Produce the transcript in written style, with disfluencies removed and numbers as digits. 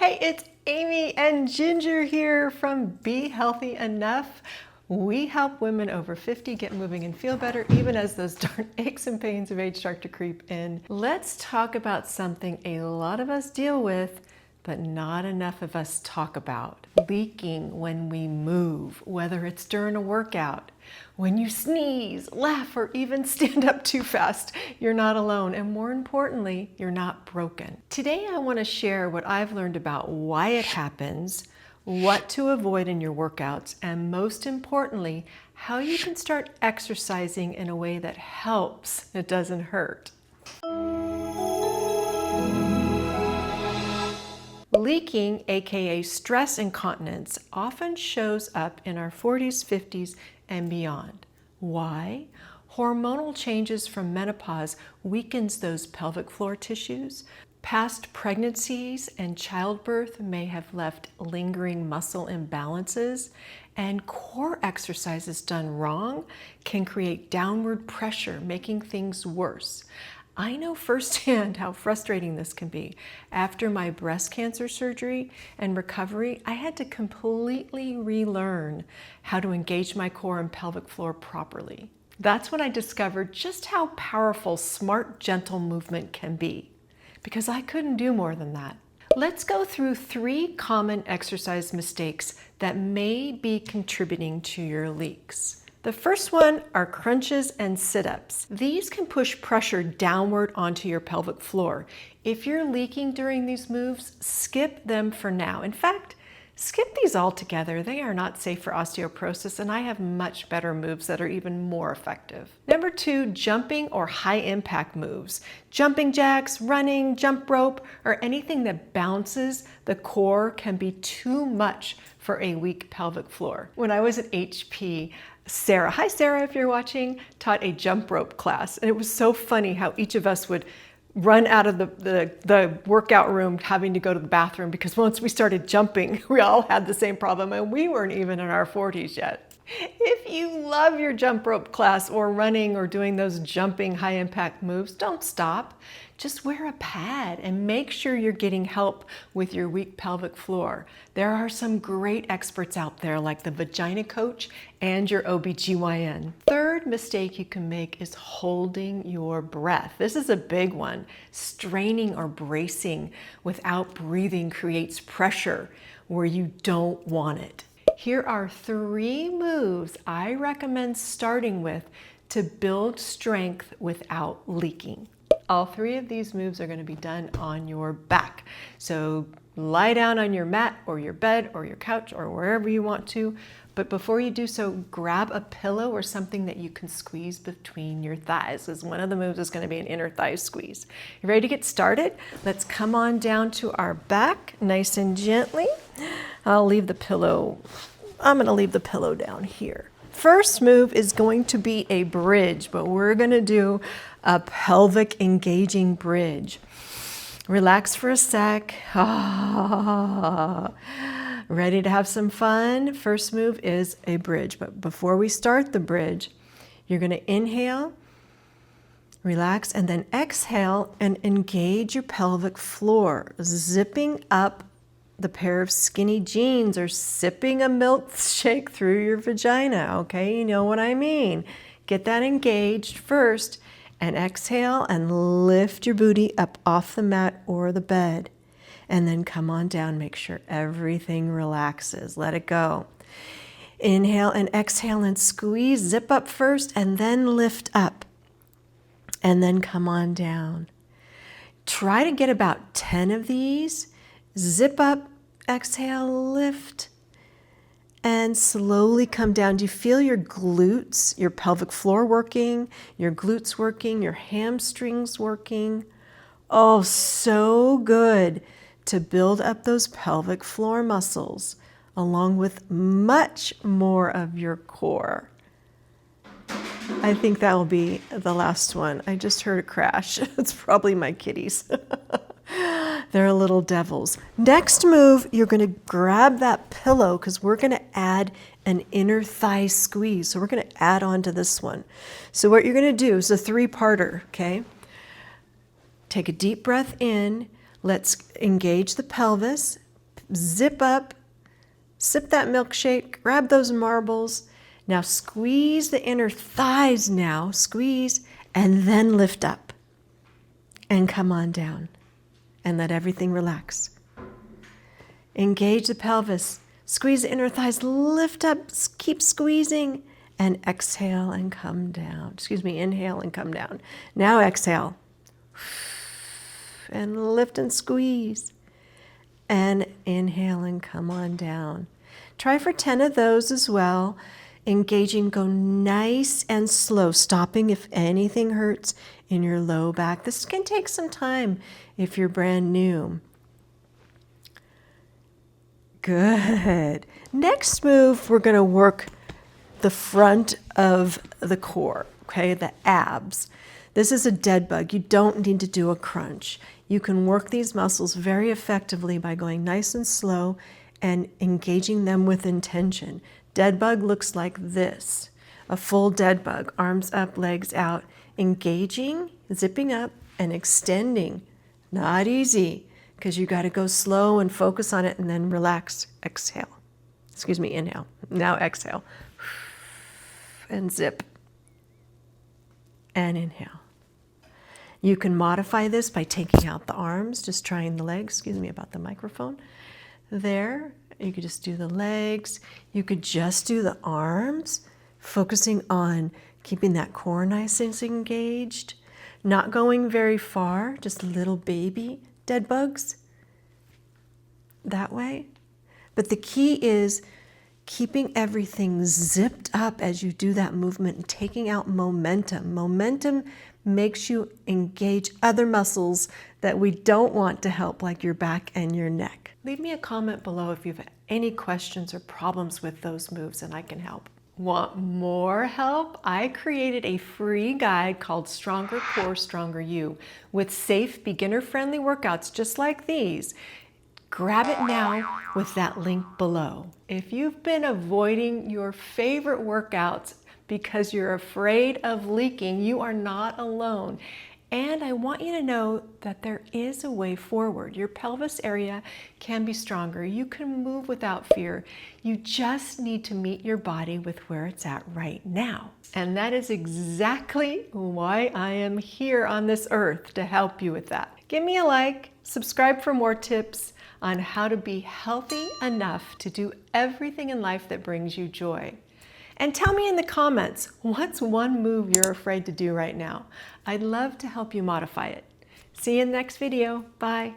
Hey, it's Amy and Ginger here from Be Healthy Enough. We help women over 50 get moving and feel better even as those darn aches and pains of age start to creep in. Let's talk about something a lot of us deal with, but not enough of us talk about. Leaking when we move, whether it's during a workout, when you sneeze, laugh, or even stand up too fast. You're not alone, and more importantly, you're not broken. Today I want to share what I've learned about why it happens, what to avoid in your workouts, and most importantly, how you can start exercising in a way that helps, it doesn't hurt. Leaking, aka stress incontinence, often shows up in our 40s, 50s, and beyond. Why? Hormonal changes from menopause weakens those pelvic floor tissues. Past pregnancies and childbirth may have left lingering muscle imbalances, and core exercises done wrong can create downward pressure, making things worse. I know firsthand how frustrating this can be. After my breast cancer surgery and recovery, I had to completely relearn how to engage my core and pelvic floor properly. That's when I discovered just how powerful smart, gentle movement can be, because I couldn't do more than that. Let's go through 3 common exercise mistakes that may be contributing to your leaks. The first one are crunches and sit-ups. These can push pressure downward onto your pelvic floor. If you're leaking during these moves, skip them for now. In fact, skip these altogether. They are not safe for osteoporosis, and I have much better moves that are even more effective. Number 2, jumping or high impact moves. Jumping jacks, running, jump rope, or anything that bounces the core can be too much for a weak pelvic floor. When I was at HP, Sarah, hi Sarah if you're watching, taught a jump rope class. And it was so funny how each of us would run out of the workout room having to go to the bathroom, because once we started jumping, we all had the same problem and we weren't even in our 40s yet. If you love your jump rope class or running or doing those jumping high impact moves, don't stop. Just wear a pad and make sure you're getting help with your weak pelvic floor. There are some great experts out there like the vagina coach and your OBGYN. Third mistake you can make is holding your breath. This is a big one. Straining or bracing without breathing creates pressure where you don't want it. Here are 3 moves I recommend starting with to build strength without leaking. All 3 of these moves are going to be done on your back. So lie down on your mat or your bed or your couch or wherever you want to. But before you do so, grab a pillow or something that you can squeeze between your thighs, because one of the moves is going to be an inner thigh squeeze. You ready to get started? Let's come on down to our back nice and gently. I'm going to leave the pillow down here. First move is going to be a bridge, but we're going to do a pelvic engaging bridge. Relax for a sec. Ready to have some fun? First move is a bridge, but before we start the bridge, you're going to inhale, relax, and then exhale and engage your pelvic floor, zipping up the pair of skinny jeans or sipping a milkshake through your vagina. Okay, you know what I mean. Get that engaged first and exhale and lift your booty up off the mat or the bed. And then come on down, make sure everything relaxes. Let it go. Inhale and exhale and squeeze, zip up first and then lift up. And then come on down. Try to get about 10 of these. Zip up, exhale, lift, and slowly come down. Do you feel your glutes, your pelvic floor working, your glutes working, your hamstrings working? Oh, so good to build up those pelvic floor muscles, along with much more of your core. I think that will be the last one. I just heard a crash. It's probably my kitties. They're little devils. Next move, you're going to grab that pillow because we're going to add an inner thigh squeeze. So we're going to add on to this one. So what you're going to do is a 3-parter, okay? Take a deep breath in. Let's engage the pelvis. Zip up, sip that milkshake, grab those marbles. Now squeeze the inner thighs now, squeeze, and then lift up. And come on down and let everything relax. Engage the pelvis, squeeze the inner thighs, lift up, keep squeezing, and exhale and come down. Excuse me, inhale and come down. Now exhale. And lift and squeeze. And inhale and come on down. Try for 10 of those as well. Engaging, go nice and slow, stopping if anything hurts in your low back. This can take some time if you're brand new. Good. Next move, we're going to work the front of the core, okay, the abs. This is a dead bug. You don't need to do a crunch. You can work these muscles very effectively by going nice and slow and engaging them with intention. Dead bug looks like this, a full dead bug, arms up, legs out, engaging, zipping up, and extending. Not easy, because you got to go slow and focus on it and then relax, exhale. Excuse me, inhale. Now exhale. And zip. And inhale. You can modify this by taking out the arms, just trying the legs. Excuse me about the microphone. There. You could just do the legs. You could just do the arms, focusing on keeping that core nice and engaged. Not going very far, just little baby dead bugs. That way. But the key is keeping everything zipped up as you do that movement and taking out momentum. Momentum makes you engage other muscles that we don't want to help, like your back and your neck. Leave me a comment below if you've any questions or problems with those moves and I can help. Want more help? I created a free guide called Stronger Core, Stronger You with safe, beginner-friendly workouts just like these. Grab it now with that link below. If you've been avoiding your favorite workouts because you're afraid of leaking, you are not alone. And I want you to know that there is a way forward. Your pelvis area can be stronger. You can move without fear. You just need to meet your body with where it's at right now. And that is exactly why I am here on this earth, to help you with that. Give me a like, subscribe for more tips on how to be healthy enough to do everything in life that brings you joy. And tell me in the comments, what's one move you're afraid to do right now? I'd love to help you modify it. See you in the next video. Bye.